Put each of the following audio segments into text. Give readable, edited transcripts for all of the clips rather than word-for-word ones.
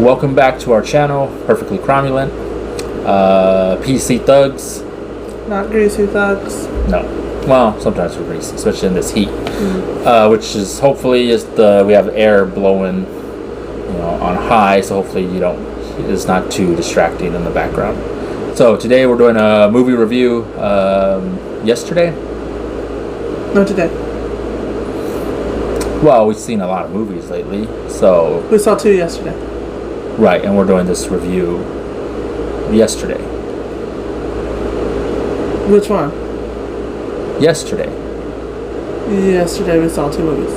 Welcome back to our channel, Perfectly Cromulent. PC thugs. Not greasy thugs. No. Well, sometimes we're greasy, especially in this heat. Which is hopefully we have air blowing, on high, so hopefully it's not too distracting in the background. So today we're doing a movie review. Yesterday? No, today. Well, we've seen a lot of movies lately, so We saw 2 yesterday. right, and we're doing this review yesterday. Which one? Yesterday. Yesterday we saw 2 movies.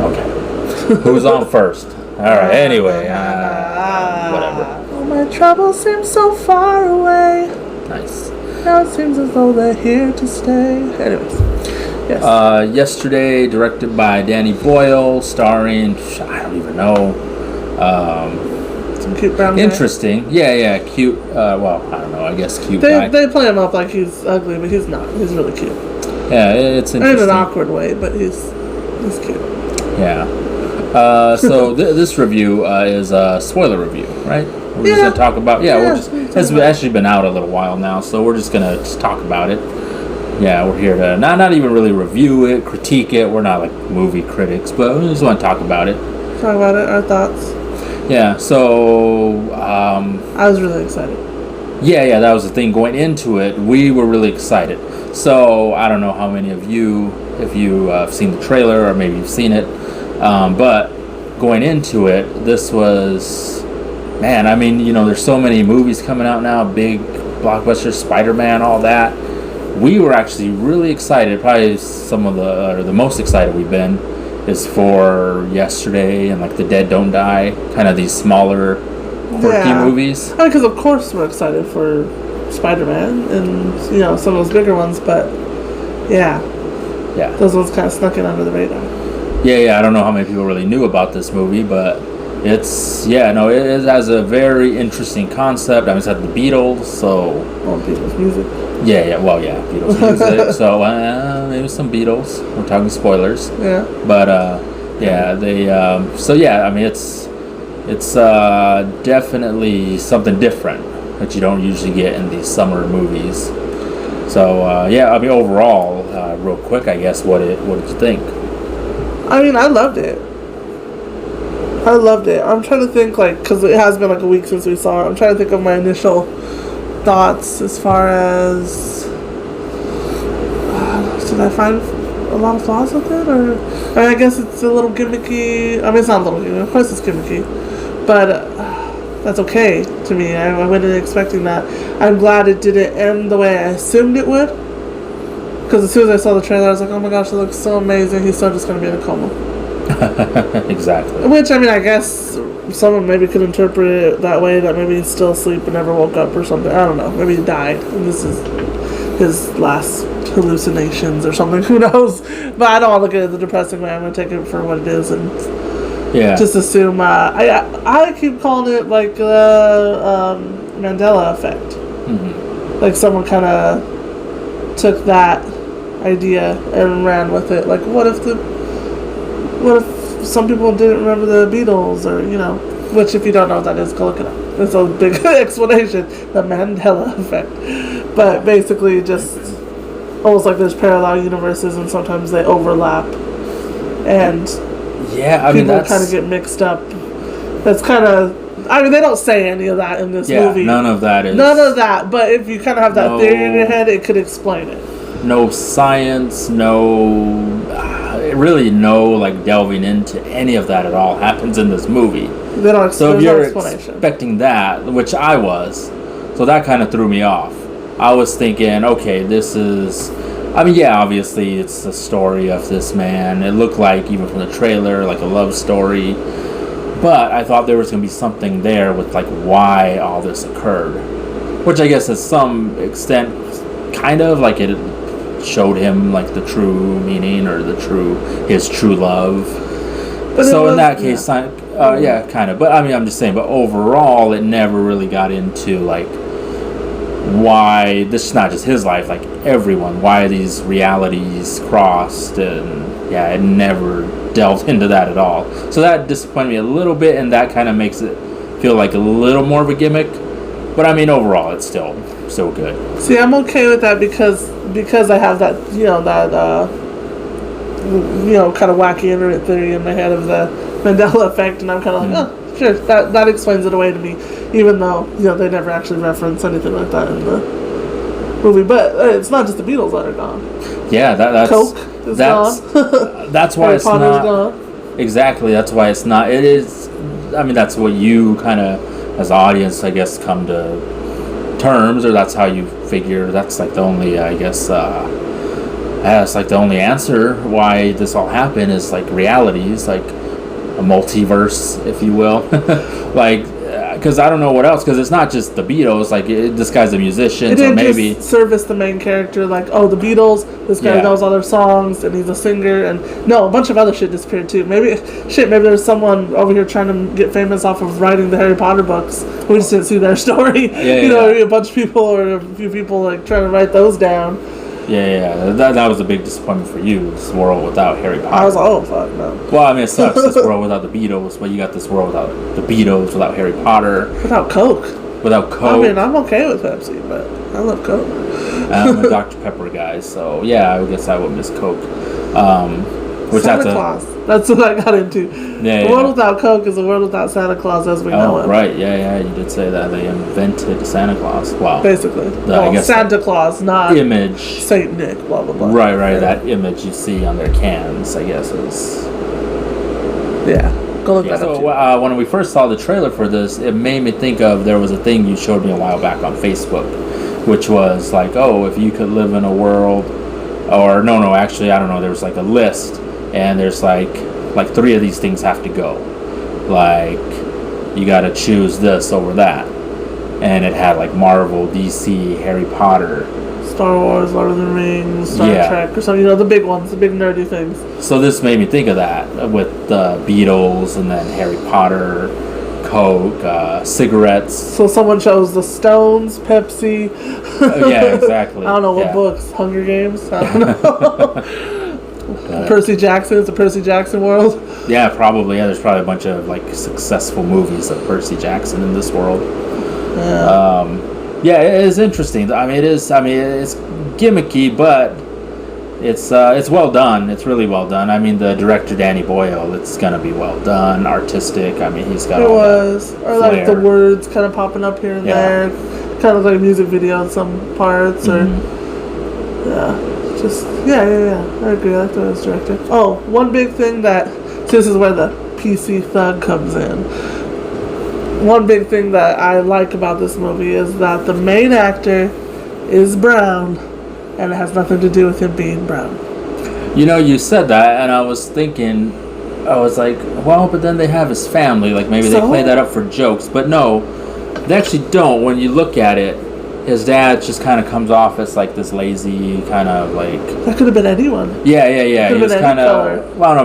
Okay. Who's on first? All right. Anyway, whatever. Oh, my troubles seem so far away. Nice. Now it seems as though they're here to stay. Anyways, yes. Yesterday, directed by Danny Boyle, starring I don't even know. Some cute brown guy. Interesting. Yeah, cute. Well, I don't know. I guess cute guy. They play him up like he's ugly, but he's not. He's really cute. Yeah, it's interesting. In an awkward way, but he's cute. Yeah. So this review is a spoiler review, right? We're just gonna talk about. It's actually been out a little while now, so we're just gonna talk about it. Yeah, we're here to not even really review it, critique it. We're not like movie critics, but we just want to talk about it. Talk about it. Our thoughts. Yeah. So. I was really excited. Yeah, that was the thing. Going into it, we were really excited. So I don't know how many of you, if you have seen the trailer or maybe you've seen it, but going into it, this was, man. I mean, there's so many movies coming out now, big blockbusters, Spider-Man, all that. We were actually really excited. Probably some of the most excited we've been is for Yesterday and like The Dead Don't Die, kind of these smaller, quirky movies. I mean, because of course we're excited for Spider-Man and some of those bigger ones, but yeah, those ones kind of snuck in under the radar. Yeah. I don't know how many people really knew about this movie, but it has a very interesting concept. I mean, it's had the Beatles, so Beatles music. Beatles music. So maybe some Beatles. We're talking spoilers. Yeah. But they. I mean, it's definitely something different that you don't usually get in these summer movies. So I mean, overall, real quick, I guess, what did you think? I mean, I loved it. I'm trying to think, because it has been like a week since we saw it. I'm trying to think of my initial thoughts as far as did I find a lot of flaws with it, or I guess it's a little gimmicky. I mean, it's not a little gimmicky. Of course, it's gimmicky, but that's okay to me. I went in expecting that. I'm glad it didn't end the way I assumed it would, because as soon as I saw the trailer, I was like, oh my gosh, it looks so amazing. He's still just going to be in a coma. Exactly. Which, I mean, I guess someone maybe could interpret it that way, that maybe he's still asleep and never woke up or something. I don't know. Maybe he died and this is his last hallucinations or something. Who knows? But I don't want to look at it as a depressing way. I'm going to take it for what it is and just assume. I keep calling it like the Mandela effect. Mm-hmm. Like someone kind of took that idea and ran with it. Like, what if some people didn't remember the Beatles, or which, if you don't know what that is, go look it up. It's a big explanation, the Mandela effect. But basically, just almost like there's parallel universes, and sometimes they overlap, and people kind of get mixed up. That's kind of. I mean, they don't say any of that in this movie. None of that is. None of that. But if you kind of have that theory in your head, it could explain it. No science, really no like delving into any of that at all happens in this movie. So if you're expecting that, which I was, so that kind of threw me off. I was thinking, okay, this is, I mean, obviously it's the story of this man. It looked like, even from the trailer, like a love story. But I thought there was going to be something there with like why all this occurred, which I guess to some extent, kind of like it showed him like the true meaning or his true love. But so in that case, kind of. But I mean, I'm just saying. But overall, it never really got into like why this is not just his life, like everyone. Why these realities crossed, and yeah, it never delved into that at all. So that disappointed me a little bit, and that kind of makes it feel like a little more of a gimmick. But I mean, overall, it's still good. See, I'm okay with that because I have that kind of wacky internet theory in my head of the Mandela effect, and I'm kind of like, oh, sure, that explains it away to me, even though they never actually reference anything like that in the movie. But it's not just the Beatles that are gone. Yeah, that's Coke is gone. That's why Harry it's Potter's not gone. exactly. That's why it's not. It is. I mean, that's what you kind of, as an audience, I guess, come to terms, or that's how you figure. That's like the only, I guess. It's like the only answer why this all happened is like realities, like a multiverse, if you will. Like, because I don't know what else, because it's not just the Beatles, like this guy's a musician, It so didn't maybe just service the main character, like, oh, the Beatles, this guy knows all their songs, and he's a singer, and no, a bunch of other shit disappeared too. Maybe there's someone over here trying to get famous off of writing the Harry Potter books. We just didn't see their story. Maybe a bunch of people or a few people like trying to write those down. Yeah. That was a big disappointment for you, this world without Harry Potter. I was like, oh, fuck, no. Well, I mean, it sucks, this world without the Beatles, but you got this world without the Beatles, without Harry Potter. Without Coke. Without Coke. I mean, I'm okay with Pepsi, but I love Coke. I'm a Dr. Pepper guy, so yeah, I guess I would miss Coke. Santa Claus. That's what I got into. The world without Coke is a world without Santa Claus as we know it. Right, yeah, you did say that. They invented Santa Claus. Wow. Basically. I guess Santa Claus, not image. Saint Nick, blah, blah, blah. Right, that image you see on their cans, I guess, is... Yeah. Go look that up, too. When we first saw the trailer for this, it made me think of, there was a thing you showed me a while back on Facebook, which was like, oh, if you could live in a world... Or, no, actually, I don't know, there was like a list, and there's like 3 of these things have to go. Like, you gotta choose this over that. And it had like Marvel, DC, Harry Potter, Star Wars, Lord of the Rings, Star Trek, or something, the big ones, the big nerdy things. So this made me think of that, with the Beatles, and then Harry Potter, Coke, cigarettes. So someone chose the Stones, Pepsi. Yeah, exactly. I don't know what books. Hunger Games? I don't know. Percy Jackson. It's a Percy Jackson world. Yeah, probably. Yeah, there's probably a bunch of like successful movies of Percy Jackson in this world. Yeah. It is interesting. I mean, it's gimmicky, but it's well done. It's really well done. I mean, the director Danny Boyle, it's gonna be well done, artistic. I mean, he's got all that or like the words kind of popping up here and there, kind of like a music video in some parts, or I agree. I like the way it's directed. Oh, one big thing this is where the PC thug comes in. One big thing that I like about this movie is that the main actor is brown, and it has nothing to do with him being brown. You said that, and I was thinking, I was like, well, but then they have his family. Like, maybe they play that up for jokes. But no, they actually don't. When you look at it, his dad just kind of comes off as like this lazy kind of like... That could have been anyone. Yeah. He was kind of... Well, I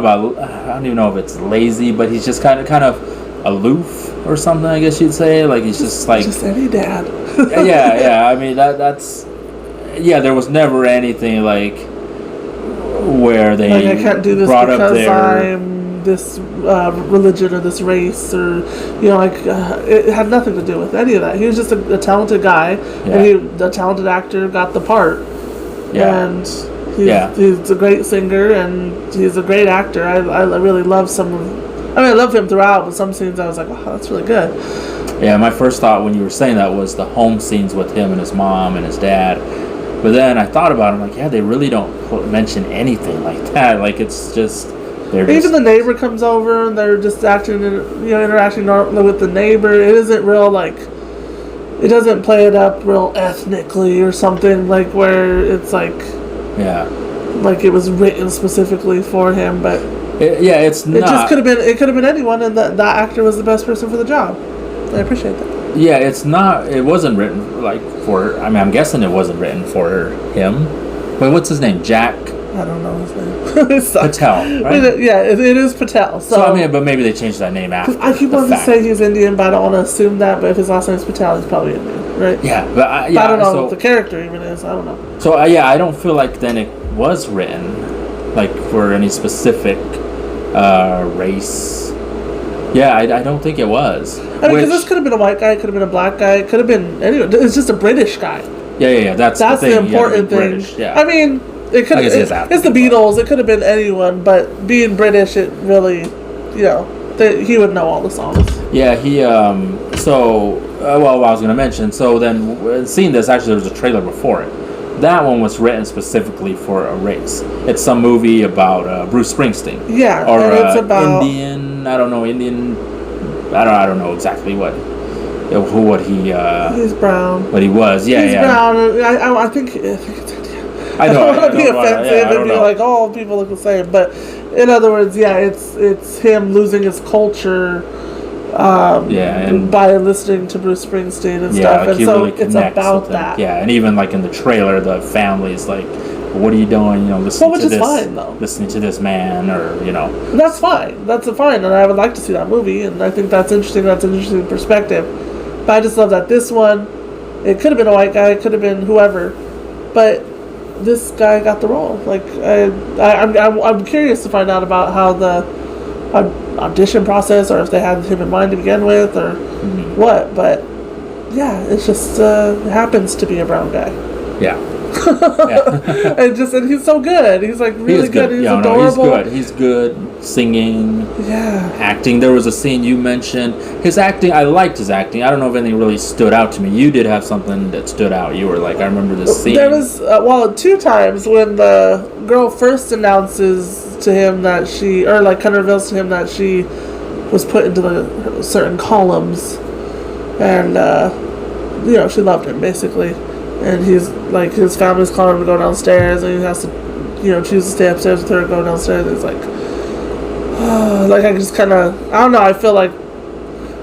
don't even know if it's lazy, but he's just kind of aloof or something, I guess you'd say. Like, he's just like... Just any dad. yeah. I mean, that's... Yeah, there was never anything like where they I can't do this brought up I'm this religion or this race, or it had nothing to do with any of that. He was just a talented guy, and the talented actor got the part. And he's a great singer, and he's a great actor. I really love I love him throughout, but some scenes I was like, wow, that's really good. Yeah, my first thought when you were saying that was the home scenes with him and his mom and his dad. But then I thought about it, I'm like, they really don't mention anything like that. Like, it's just... Even the neighbor comes over, and they're just interacting normally with the neighbor. It isn't real, like... It doesn't play it up real ethnically or something, like, where it's like... Yeah. Like it was written specifically for him, but... it's not... It just could have been... It could have been anyone, and that actor was the best person for the job. I appreciate that. Yeah, it's not... It wasn't written, like, for... I mean, I'm guessing it wasn't written for him. Wait, what's his name? Jack? I don't know his name. Patel, right? It is Patel. So I mean, but maybe they changed that name after. I keep wanting to say he's Indian, but I don't want to assume that. But if his last name is Patel, he's probably Indian, right? Yeah, but I don't know what the character even is. I don't know. So I don't feel like then it was written like for any specific race. Yeah, I don't think it was. I mean, because this could have been a white guy, it could have been a black guy, it could have been anyone. It's just a British guy. Yeah. That's the important thing. British, yeah. I mean, it could. It's the Beatles. It could have been anyone, but being British, it really, he would know all the songs. Yeah, he. Well, I was going to mention. So then, seeing this, actually, there was a trailer before it. That one was written specifically for a race. It's some movie about Bruce Springsteen. Yeah, or it's about Indian. I don't know Indian. I don't know exactly what he. He's brown. What he was. Yeah, he's brown. I think it's Indian. I don't want to be offensive and be like, oh, people look the same. But in other words, yeah, it's him losing his culture. And by listening to Bruce Springsteen and stuff, and so really it's about that. Yeah, and even like in the trailer, the family's like, "What are you doing? Listening to this? Fine, though. Listening to this man, or That's fine. That's fine, and I would like to see that movie, and I think that's interesting. That's an interesting perspective. But I just love that this one, it could have been a white guy, it could have been whoever, but this guy got the role. Like I'm curious to find out about how the audition process, or if they had him in mind to begin with, or what. But yeah, it's just it happens to be a brown guy. Yeah. and he's so good. He's like really good. He's adorable. He's good singing. Yeah. Acting. There was a scene you mentioned. His acting. I liked his acting. I don't know if anything really stood out to me. You did have something that stood out. You were like, I remember this scene. There was 2 times when the girl first announces to him that she, or like kind of reveals to him that she was put into the certain columns, and she loved him basically, and he's like, his family's calling him to go downstairs, and he has to choose to stay upstairs with her, go downstairs, and it's like, like I just kind of, I don't know, I feel like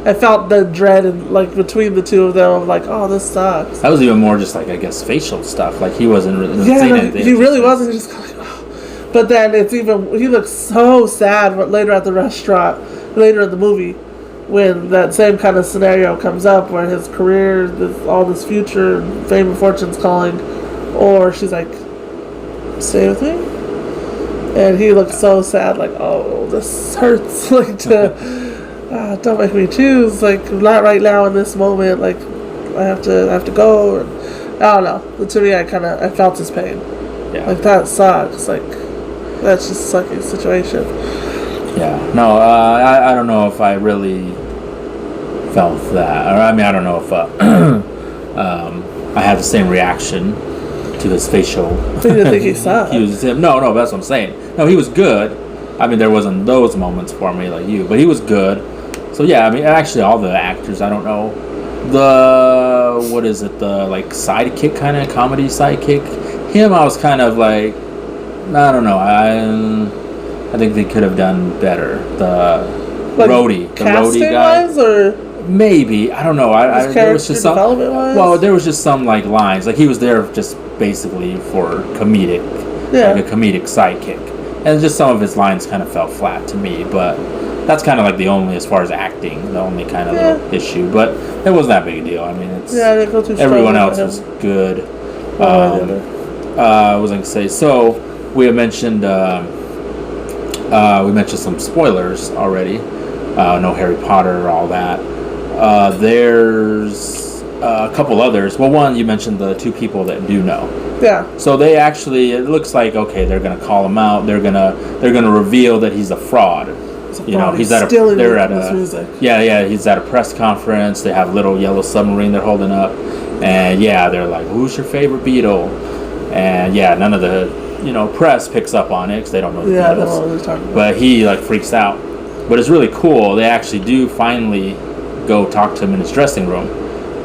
I felt the dread and like between the two of them of like, oh, this sucks. That was even more just like, I guess, facial stuff. Like he wasn't really saying anything. He really wasn't. He just kind of like, oh. But then he looks so sad later at the restaurant, later in the movie, when that same kind of scenario comes up where his career, all this future, fame and fortune's calling, or she's like, stay with me? And he looks so sad, like, oh, this hurts, like, don't make me choose, like, not right now in this moment, like, I have to go, and I don't know, to me, I felt his pain. Yeah. Like, that sucks, like, that's just a sucky situation. Yeah, no, I don't know if I really felt that, or I mean, I don't know if I had the same reaction to his facial. You didn't think he sucked? No, that's what I'm saying. No, he was good. I mean, there wasn't those moments for me like you, but he was good. So yeah, I mean, actually, all the actors, I don't know, what is it, the like sidekick kind of comedy sidekick. Him, I was kind of like, I don't know, I think they could have done better. The like roadie guy, wise, or maybe, I don't know. There was just some. Well, there was just some like lines. Like he was there just basically for comedic, like a comedic sidekick, and just some of his lines kind of fell flat to me. But that's kind of like the only, as far as acting, the only kind of little issue. But it wasn't that big a deal. I mean, it's everyone else was good. What was I gonna say? So we had mentioned. We mentioned some spoilers already. No Harry Potter, all that. There's a couple others. Well, one, you mentioned the 2 people that do know. Yeah. So they actually, it looks like, okay, they're gonna call him out. They're gonna reveal that he's a fraud. He's at he's at a press conference. They have a little yellow submarine they're holding up, and they're like, "Who's your favorite Beatle?" And none of the press picks up on it because they don't know the Beatles. They don't know what they're talking about. But he freaks out. But it's really cool. They actually do finally go talk to him in his dressing room,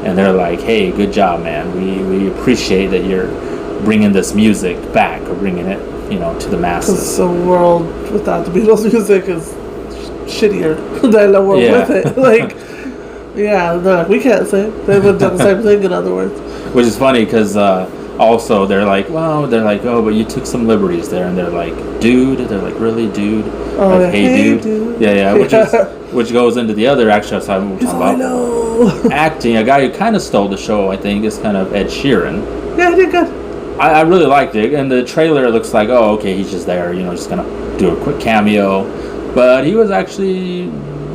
and they're like, "Hey, good job, man. We appreciate that you're bringing this music back, or bringing it, to the masses." Because the world without the Beatles music is shittier than the world with it. Like, they're like, we can't sing. They would have done the same thing, in other words. Which is funny because. Also, they're like, oh, but you took some liberties there, and they're like, dude, they're like, really, dude, oh, like, hey, dude. Which goes into the other action side we're talking about. Acting, a guy who kind of stole the show, I think, is kind of Ed Sheeran. Yeah, he did good. I really liked it, and the trailer looks like, oh, okay, he's just there, just gonna do a quick cameo, but he was actually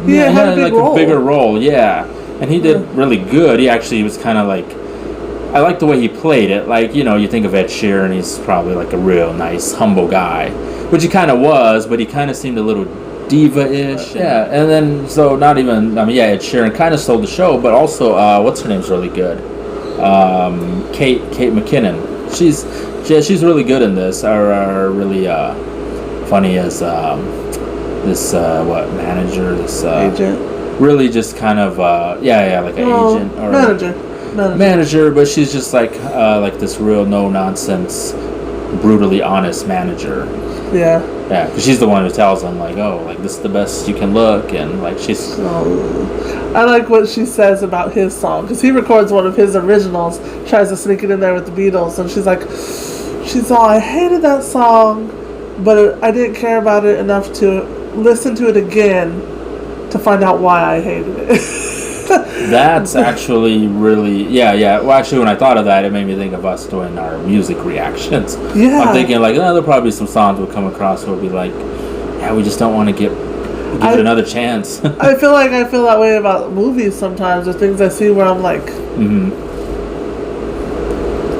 he had like a bigger role, and he did really good. He actually was kind of like, I like the way he played it. Like, you think of Ed Sheeran, he's probably like a real nice, humble guy, which he kind of was, but he kind of seemed a little diva-ish. Yeah, and then, so not even, Ed Sheeran kind of stole the show, but also, what's her name's really good? Kate McKinnon. She's really good in this, or really funny as this, manager, this... agent? Really just kind of, like an agent. Or manager, but she's just like this real no-nonsense, brutally honest manager. Yeah, because she's the one who tells them, like, oh, like, this is the best you can look, and, like, she's... I like what she says about his song, because he records one of his originals, tries to sneak it in there with the Beatles, and she's all, I hated that song, but I didn't care about it enough to listen to it again to find out why I hated it. That's actually really... Yeah. Well, actually, when I thought of that, it made me think of us doing our music reactions. Yeah. I'm thinking, like, there'll probably be some songs we'll come across where we'll be like, yeah, we just don't want to give it another chance. I feel that way about movies sometimes, or things I see where I'm like,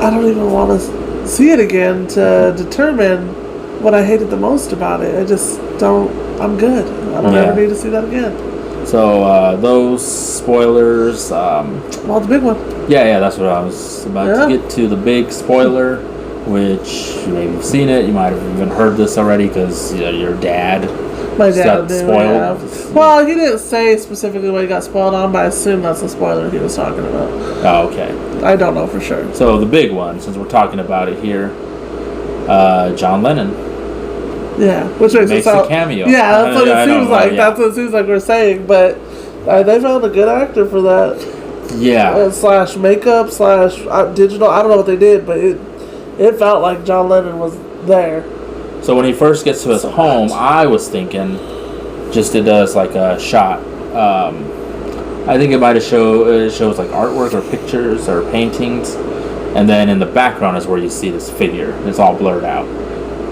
I don't even want to see it again to determine what I hated the most about it. I just don't... I'm good. I don't ever need to see that again. So, those spoilers... well, the big one. Yeah, that's what I was about to get to. The big spoiler, which maybe you've seen it. You might have even heard this already because your dad... My dad got spoiled. Yeah. Well, he didn't say specifically what he got spoiled on, but I assume that's the spoiler he was talking about. Oh, okay. I don't know for sure. So, the big one, since we're talking about it here, John Lennon. Yeah, which makes a cameo. Yeah, that's what it seems like. That's what it seems like we're saying. But they found a good actor for that. Yeah. Slash makeup, slash digital. I don't know what they did, but it felt like John Lennon was there. So when he first gets to his home, I was thinking, just it does like a shot. I think it might have shows like artwork or pictures or paintings, and then in the background is where you see this figure. It's all blurred out.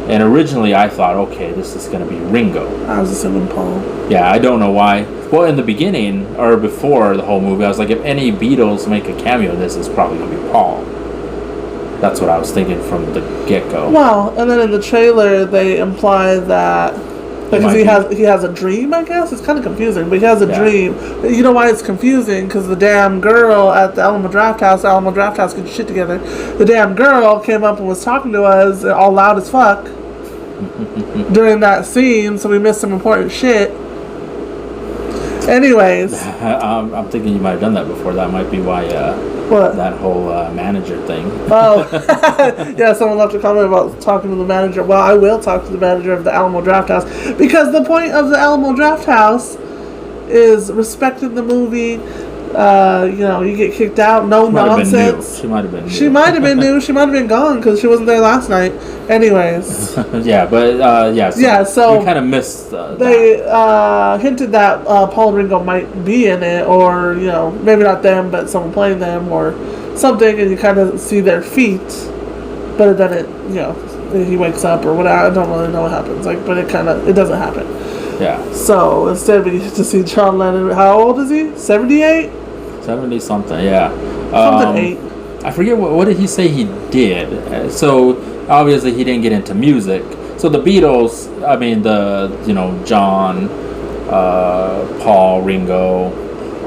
And originally I thought, okay, this is going to be Ringo. I was assuming Paul. Yeah, I don't know why. Well, in the beginning, or before the whole movie, I was like, if any Beatles make a cameo in this, it's probably going to be Paul. That's what I was thinking from the get-go. Well, and then in the trailer, they imply that... Because he has a dream, I guess? It's kind of confusing, but he has a dream. You know why it's confusing? Because the damn girl at the Alamo Drafthouse, get your shit together. The damn girl came up and was talking to us all loud as fuck during that scene, so we missed some important shit. Anyways. I'm thinking you might have done that before. That might be why that whole manager thing. Oh. Yeah, someone left a comment about talking to the manager. Well, I will talk to the manager of the Alamo Drafthouse, because the point of the Alamo Drafthouse is respecting the movie. You get kicked out, no nonsense. She might have been new. She might have been new. She might have been gone because she wasn't there last night. Anyways. So we kind of missed they hinted that Paul and Ringo might be in it, or, maybe not them, but someone playing them or something, and you kind of see their feet, but then he wakes up or whatever. I don't really know what happens, but it doesn't happen. Yeah. So instead we get to see John Lennon. How old is he? 78? 70 something, yeah. Something 8. I forget what did he say he did. So obviously he didn't get into music. So the Beatles, John, Paul, Ringo,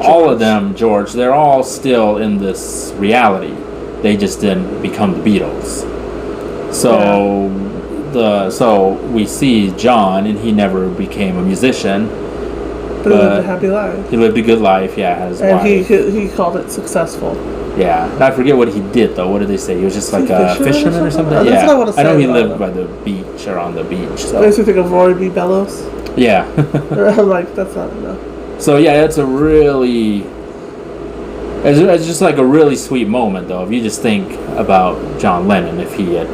all of them, George, they're all still in this reality. They just didn't become the Beatles. So so we see John, and he never became a musician. But he lived a happy life. He lived a good life, his and wife. he called it successful. Yeah. I forget what he did, though. What did they say? He was just like a fisherman or something? That's what I want to say. I know he lived by the beach or on the beach. So. Makes me think of Roy B. Bellows. Yeah. That's not enough. So, yeah, it's a really... It's just like a really sweet moment, though. If you just think about John Lennon, if he had,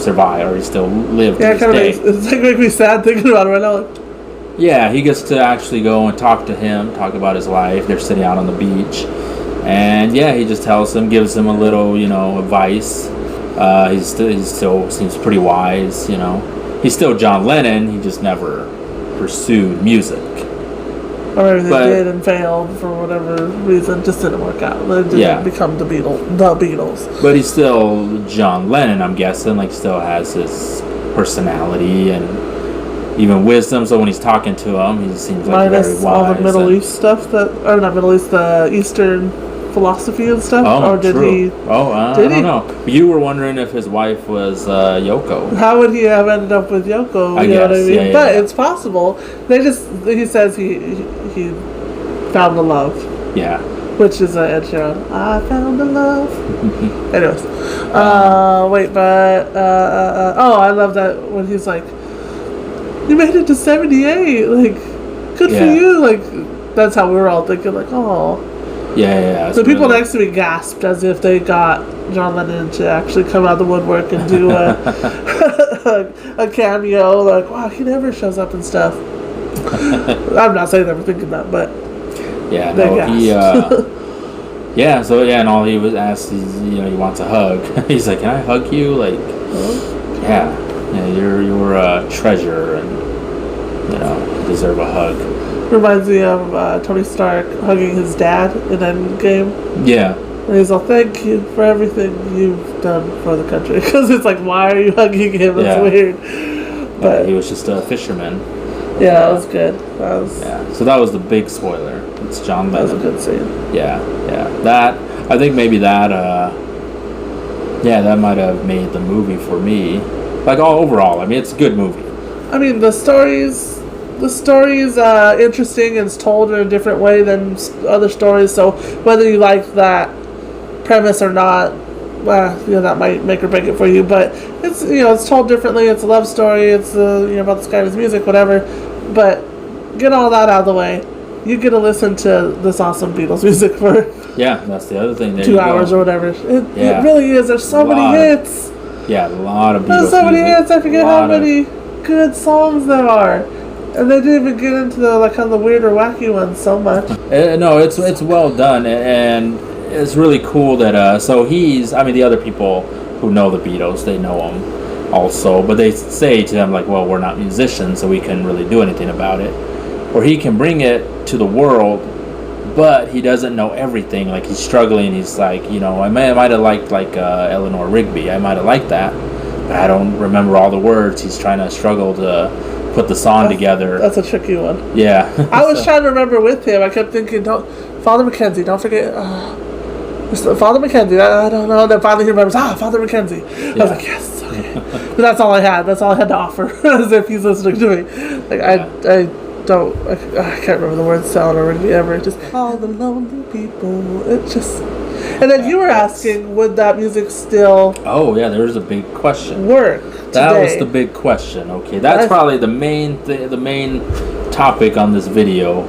survived or he still lived to this day. It's making me sad thinking about it right now. Yeah, he gets to actually go and talk to him, talk about his life. They're sitting out on the beach. And, he just tells him, gives him a little, advice. He still seems pretty wise, you know. He's still John Lennon. He just never pursued music. Or maybe they did and failed for whatever reason. Just didn't work out. They didn't become the Beatles. But he's still John Lennon, I'm guessing. Like, still has his personality and even wisdom. So when he's talking to him, he seems like very wise. All the Middle East stuff not Middle East, the Eastern philosophy and stuff. Oh, or did true. he? Oh, I don't know. You were wondering if his wife was Yoko. How would he have ended up with Yoko? I guess, what I mean? But it's possible. He says he found the love. Yeah. Which is Ed Sheeran. I found the love. Anyways. I love that when he's like, you made it to 78. Like, good for you. Like, that's how we were all thinking. Like, oh. Yeah. So people next to me gasped as if they got John Lennon to actually come out of the woodwork and do a cameo. Like, wow, he never shows up and stuff. I'm not saying they were thinking that, but yeah, no, and all he was asked is, he wants a hug. He's like, can I hug you? Like, you're a treasure, and you deserve a hug. Reminds me of Tony Stark hugging his dad in Endgame. Yeah. And he's all, thank you for everything you've done for the country. Because it's like, why are you hugging him? It's weird. But he was just a fisherman. Yeah, that was good. So that was the big spoiler. It's John Lennon. That was a good scene. Yeah. I think maybe that might have made the movie for me. Like, overall, I mean, it's a good movie. I mean, the story's interesting and it's told in a different way than other stories. So whether you like that premise or not, that might make or break it for you. But it's it's told differently. It's a love story. It's about this guy and his music, whatever. But get all that out of the way. You get to listen to this awesome Beatles music for that's the other thing. 2 hours or whatever. It really is. There's so many hits. A lot of Beatles. There's so many hits. I forget how many good songs there are. And they didn't even get into the kind of the weird or wacky ones so much. No, it's well done, and it's really cool that so the other people who know the Beatles, they know him also, but they say to them like, well, we're not musicians, so we couldn't really do anything about it. Or he can bring it to the world, but he doesn't know everything. Like, he's struggling. He's like, I might have liked Eleanor Rigby. I might have liked that, but I don't remember all the words. He's trying to struggle to put the song together. That's a tricky one. Yeah. I was trying to remember with him. I kept thinking, Father Mackenzie, don't forget. Father Mackenzie, I don't know. Then finally he remembers, Father Mackenzie. I was like, yes, okay. But that's all I had. That's all I had to offer, as if he's listening to me. Like, I can't remember the words sound or ever. Just, all the lonely people. It just... And then you were asking, would that music still... Oh, yeah, there's a big question. ...work That today? was the big question. Okay, that's probably the main topic on this video.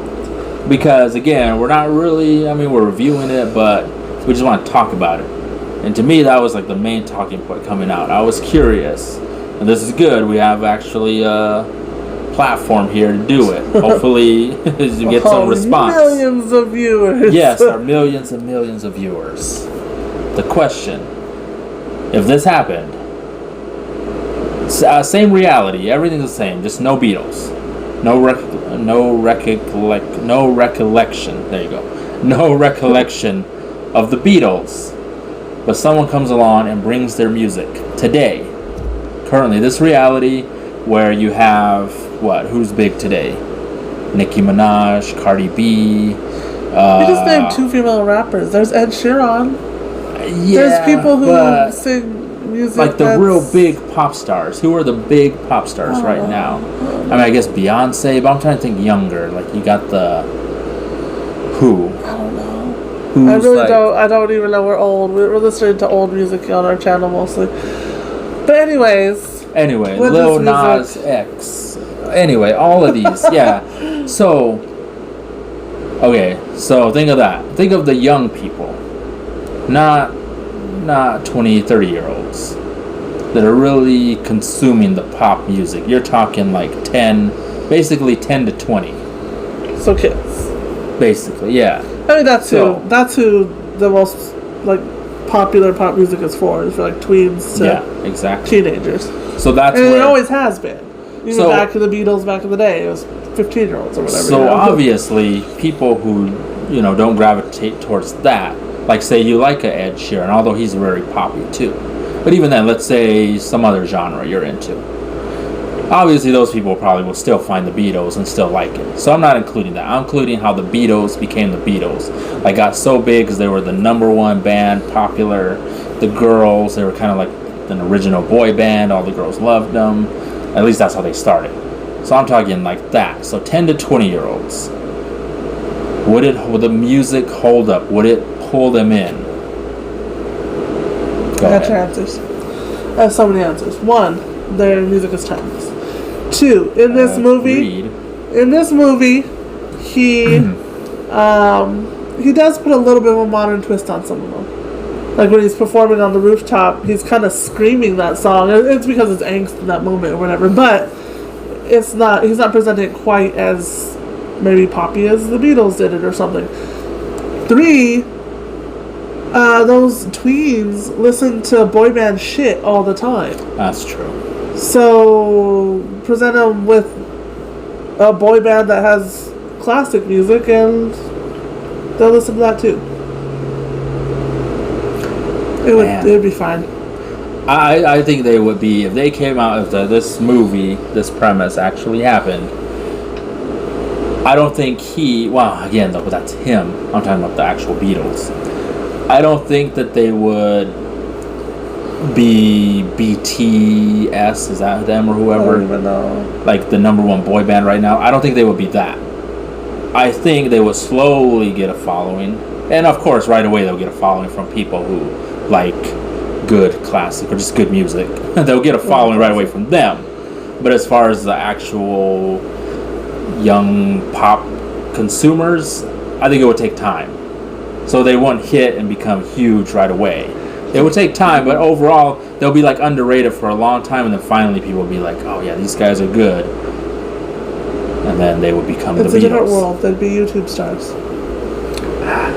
Because, again, we're not really... I mean, we're reviewing it, but we just want to talk about it. And to me, that was like the main talking point coming out. I was curious. And this is good. We have actually a platform here to do it. Hopefully, you get some response. Millions of viewers. Yes, our millions and millions of viewers. The question, if this happened, same reality, everything's the same, just no Beatles. No recollection. There you go. No recollection of the Beatles. But someone comes along and brings their music today. Currently, this reality where you have who's big today? Nicki Minaj, Cardi B. You just named 2 female rappers. There's Ed Sheeran. Yeah, there's people who sing music like the real big pop stars. Who are the big pop stars right now? I mean, I guess Beyonce, but I'm trying to think younger. Like, you got the who? I don't know. I really don't. I don't even know. We're old. We're listening to old music on our channel mostly. But anyway, Lil Nas X. Anyway, all of these, yeah. So, okay, so think of that. Think of the young people, not 20, 30-year-olds that are really consuming the pop music. You're talking like basically 10 to 20. So kids. Basically, yeah. I mean, that's who the most, like, popular pop music is for like tweens to teenagers. So that's and it always has been. Even back to the Beatles back in the day, it was 15-year-olds or whatever. So obviously, people who don't gravitate towards that, like say you like a Ed Sheeran, although he's very poppy too. But even then, let's say some other genre you're into. Obviously, those people probably will still find the Beatles and still like it. So I'm not including that. I'm including how the Beatles became the Beatles. Like, got so big because they were the #1 band, popular. The girls, they were kind of like an original boy band. All the girls loved them. At least that's how they started. So I'm talking like that. So 10 to 20-year-olds. Would the music hold up? Would it pull them in? I got your answers. I have so many answers. 1, their music is timeless. 2, in this movie, he does put a little bit of a modern twist on some of them. Like when he's performing on the rooftop, he's kind of screaming that song. It's because it's angst in that moment or whatever, but he's not presenting it quite as maybe poppy as the Beatles did it or something. 3, those tweens listen to boy band shit all the time. That's true. So present them with a boy band that has classic music and they'll listen to that too. It would be fine. I think they would be, if they came out, if this movie, this premise actually happened, I don't think again though, but that's him. I'm talking about the actual Beatles. I don't think that they would be BTS, is that them or whoever? I don't even know. Like the #1 boy band right now. I don't think they would be that. I think they would slowly get a following. And of course, right away they'll get a following from people who like good classic or just good music. They'll get a following right away from them. But as far as the actual young pop consumers, I think it would take time. So they won't hit and become huge right away. It would take time, but overall, they'll be like underrated for a long time, and then finally people will be like, oh yeah, these guys are good. And then they would become the Beatles. It's a different world. They'd be YouTube stars.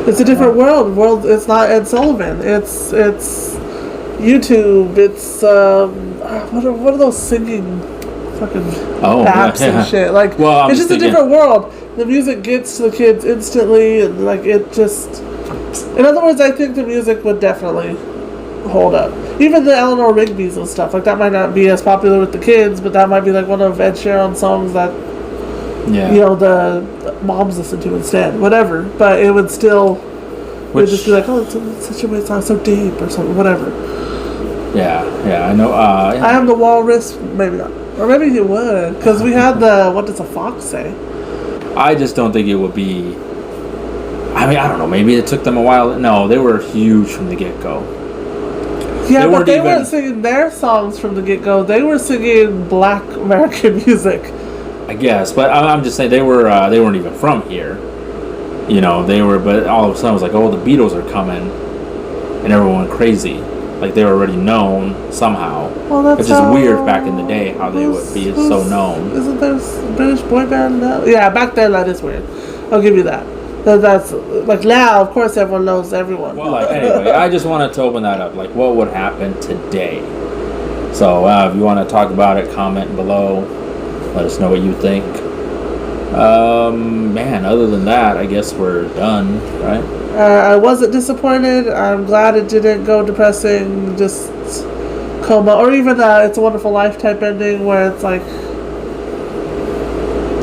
It's a different world. It's not Ed Sullivan. It's YouTube. It's what are those singing fucking apps and shit? Like, it's just a different world. The music gets to the kids instantly, and like it just. In other words, I think the music would definitely hold up. Even the Eleanor Rigby's and stuff like that might not be as popular with the kids, but that might be like one of Ed Sheeran's songs that the moms listen to instead. Whatever, but it would still. Would just be like, oh, it's such a weird song, so deep or something, whatever. Yeah, I know. I Am the Walrus, maybe not, or maybe he would, because we had the What Does a Fox Say? I just don't think it would be. I mean, I don't know. Maybe it took them a while. No, they were huge from the get-go. Yeah, but they weren't singing their songs from the get-go. They were singing Black American music. I guess, but I'm just saying they weren't even from here. They were, but all of a sudden it was like, oh, the Beatles are coming, and everyone went crazy. Like they were already known somehow. Well, that's which is weird back in the day how they would be so known. Isn't there a British boy band now? Yeah, back then that is weird. I'll give you that. That's like now, of course, everyone knows everyone. Well, anyway, I just wanted to open that up. Like, what would happen today? So, if you want to talk about it, comment below. Let us know what you think. Man, other than that, I guess we're done, right? I wasn't disappointed. I'm glad it didn't go depressing, just coma, or even It's a Wonderful Life type ending where it's like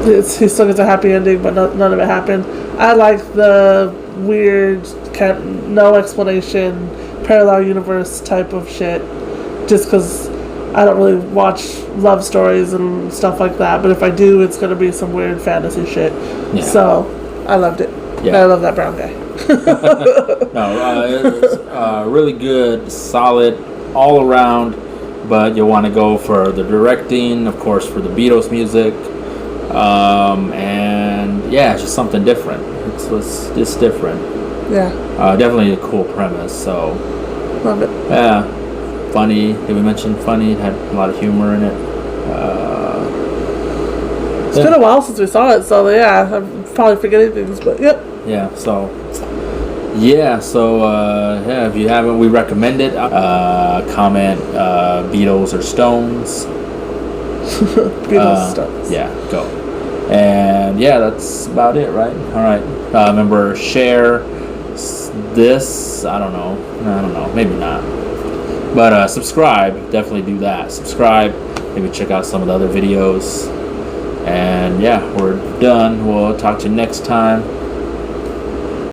he still gets a happy ending, but none of it happened. I like the weird, no explanation, parallel universe type of shit, just because I don't really watch love stories and stuff like that, but if I do, it's going to be some weird fantasy shit. Yeah. So, I loved it. Yeah. I love that brown guy. It's really good, solid, all around, but you want to go for the directing, of course, for the Beatles music, and yeah, it's just something different. It's different. Yeah. Definitely a cool premise, so. Love it. Yeah. Funny. Did we mention funny? It had a lot of humor in it. It's been a while since we saw it, so yeah, I'm probably forgetting things, but yep. Yeah, so Yeah, so yeah, if you haven't, we recommend it. Comment Beatles or Stones. Beatles, Stones. Yeah, go. And yeah, that's about it, right? All right. Remember, share this. I don't know. Maybe not. But subscribe. Definitely do that. Subscribe. Maybe check out some of the other videos. And yeah, we're done. We'll talk to you next time.